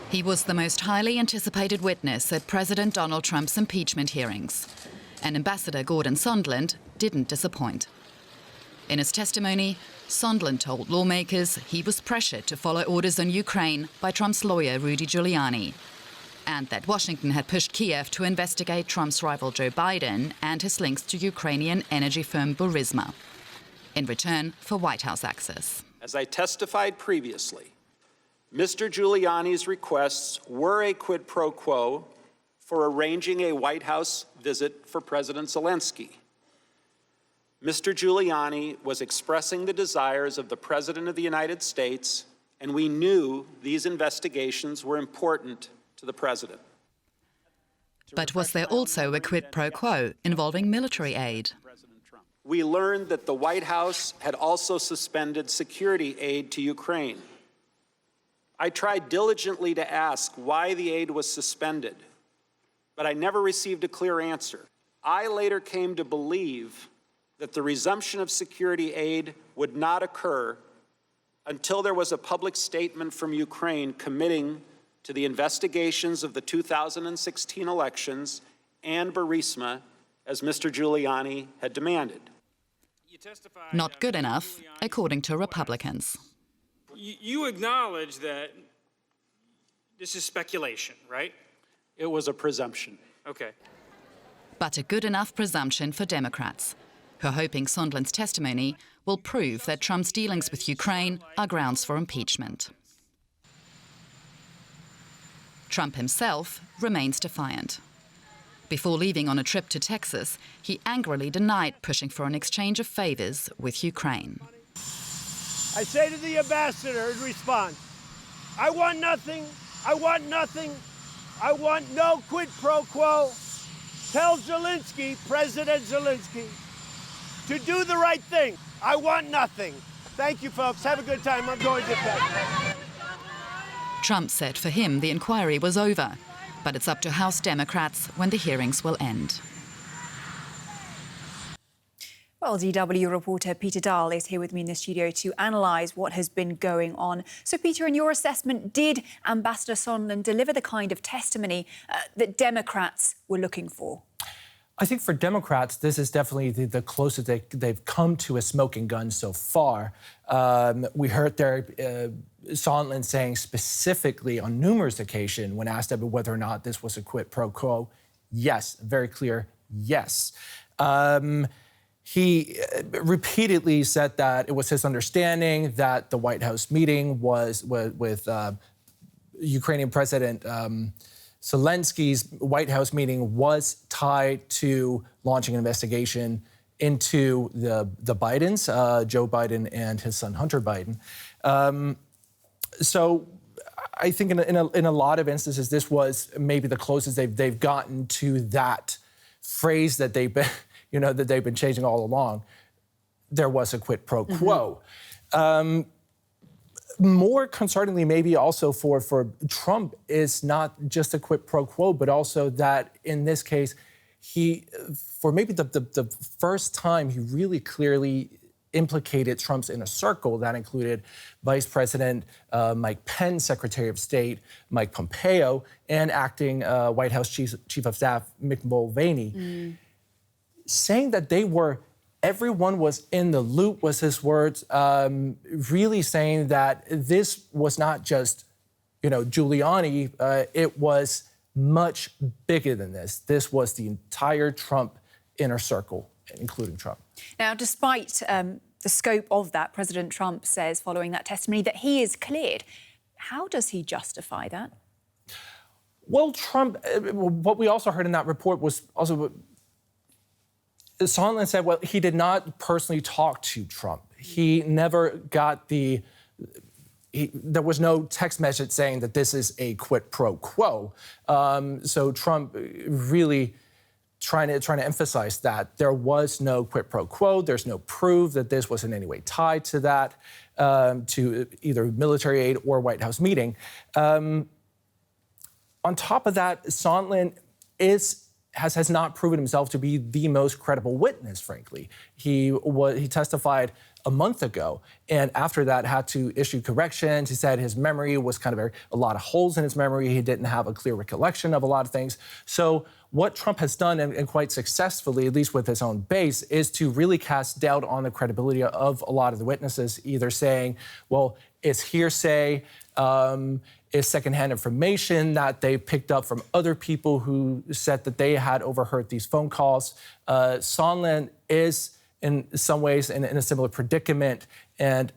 He was the most highly anticipated witness at President Donald Trump's impeachment hearings. And Ambassador Gordon Sondland didn't disappoint. In his testimony, Sondland told lawmakers he was pressured to follow orders on Ukraine by Trump's lawyer Rudy Giuliani, and that Washington had pushed Kiev to investigate Trump's rival Joe Biden and his links to Ukrainian energy firm Burisma, in return for White House access. As I testified previously, Mr. Giuliani's requests were a quid pro quo for arranging a White House visit for President Zelensky. Mr. Giuliani was expressing the desires of the President of the United States, and we knew these investigations were important to the President. But was there also a quid pro quo involving military aid? We learned that the White House had also suspended security aid to Ukraine. I tried diligently to ask why the aid was suspended, but I never received a clear answer. I later came to believe that the resumption of security aid would not occur until there was a public statement from Ukraine committing to the investigations of the 2016 elections and Burisma, as Mr. Giuliani had demanded. Not good enough, according to Republicans. You acknowledge that this is speculation, right? It was a presumption. Okay. But a good enough presumption for Democrats, who are hoping Sondland's testimony will prove that Trump's dealings with Ukraine are grounds for impeachment. Trump himself remains defiant. Before leaving on a trip to Texas, he angrily denied pushing for an exchange of favors with Ukraine. I say to the ambassador in response, I want nothing, I want nothing, I want no quid pro quo. Tell Zelensky, President Zelensky, to do the right thing. I want nothing. Thank you, folks. Have a good time. I'm going to bed. Trump said for him the inquiry was over, but it's up to House Democrats when the hearings will end. Well, DW reporter Peter Dahl is here with me in the studio to analyse what has been going on. So, Peter, in your assessment, did Ambassador Sondland deliver the kind of testimony that Democrats were looking for? I think for Democrats, this is definitely the closest they've come to a smoking gun so far. We heard there Sondland saying specifically on numerous occasions when asked about whether or not this was a quid pro quo, yes, very clear, yes. He repeatedly said that it was his understanding that the White House meeting was with Ukrainian President Zelensky's White House meeting was tied to launching an investigation into the Bidens, Joe Biden and his son Hunter Biden. So I think in a lot of instances, this was maybe the closest they've gotten to that phrase that they've been, that they've been changing all along. There was a quid pro quo. More concerningly, maybe also for Trump, is not just a quid pro quo, but also that in this case, he, for maybe the first time, he really clearly implicated Trump's inner circle. That included Vice President Mike Pence, Secretary of State Mike Pompeo, and acting White House Chief of Staff Mick Mulvaney, saying that everyone was in the loop, was his words, really saying that this was not just, Giuliani, it was much bigger than this. This was the entire Trump inner circle, including Trump. Now, despite the scope of that, President Trump says following that testimony that he is cleared. How does he justify that? Well, Trump, what we also heard in that report was also Sondland said, well, he did not personally talk to Trump. He never got there was no text message saying that this is a quid pro quo. So Trump really trying to emphasize that there was no quid pro quo. There's no proof that this was in any way tied to that, to either military aid or White House meeting. On top of that, Sondland has not proven himself to be the most credible witness, frankly. He testified a month ago, and after that had to issue corrections. He said his memory was kind of a lot of holes in his memory. He didn't have a clear recollection of a lot of things. So what Trump has done, and quite successfully, at least with his own base, is to really cast doubt on the credibility of a lot of the witnesses, either saying, well, it's hearsay, is secondhand information that they picked up from other people who said that they had overheard these phone calls. Sondland is, in some ways, in a similar predicament, and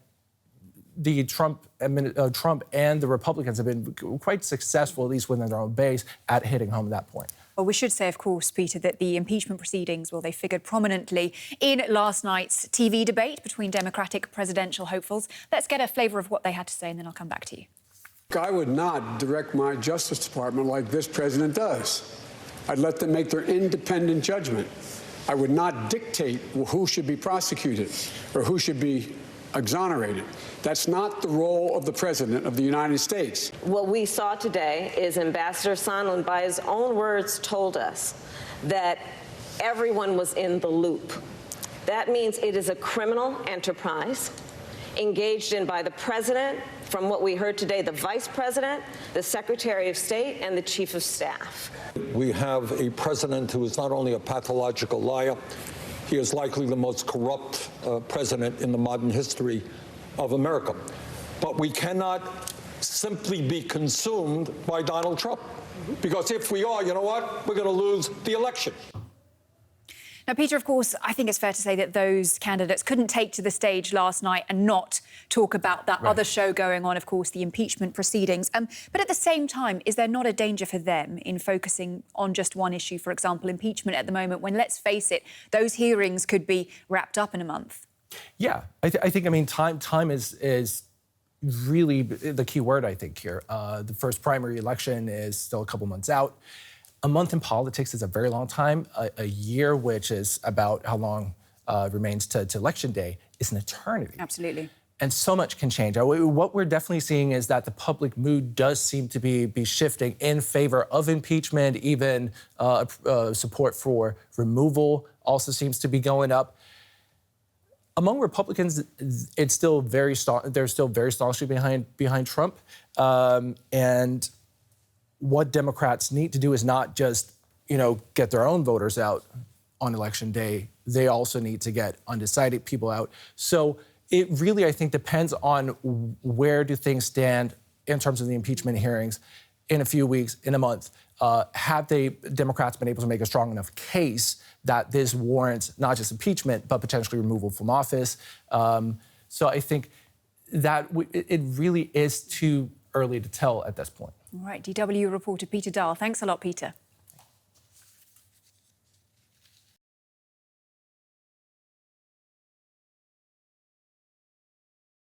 the Trump and the Republicans have been quite successful, at least within their own base, at hitting home at that point. Well, we should say, of course, Peter, that the impeachment proceedings, well, they figured prominently in last night's TV debate between Democratic presidential hopefuls. Let's get a flavour of what they had to say, and then I'll come back to you. I would not direct my Justice Department like this president does. I'd let them make their independent judgment. I would not dictate who should be prosecuted or who should be exonerated. That's not the role of the President of the United States. What we saw today is Ambassador Sondland, by his own words, told us that everyone was in the loop. That means it is a criminal enterprise engaged in by the President, from what we heard today, the Vice President, the Secretary of State, and the Chief of Staff. We have a president who is not only a pathological liar, he is likely the most corrupt president in the modern history of America. But we cannot simply be consumed by Donald Trump. Because if we are, you know what? We're going to lose the election. Now, Peter, of course, I think it's fair to say that those candidates couldn't take to the stage last night and not talk about that other show going on, of course, the impeachment proceedings. But at the same time, is there not a danger for them in focusing on just one issue, for example, impeachment at the moment, when, let's face it, those hearings could be wrapped up in a month? Yeah, I think, I mean, time is really the key word, I think, here. The first primary election is still a couple months out. A month in politics is a very long time. A year, which is about how long remains to Election Day, is an eternity. Absolutely. And so much can change. What we're definitely seeing is that the public mood does seem to be shifting in favor of impeachment. Even support for removal also seems to be going up. Among Republicans, it's still they're still very staunchly behind Trump, and what Democrats need to do is not just, get their own voters out on Election Day. They also need to get undecided people out. So it really, I think, depends on where do things stand in terms of the impeachment hearings in a few weeks, in a month. Have Democrats been able to make a strong enough case that this warrants not just impeachment, but potentially removal from office? So I think that it really is too early to tell at this point. All right, DW reporter Peter Dahl. Thanks a lot, Peter.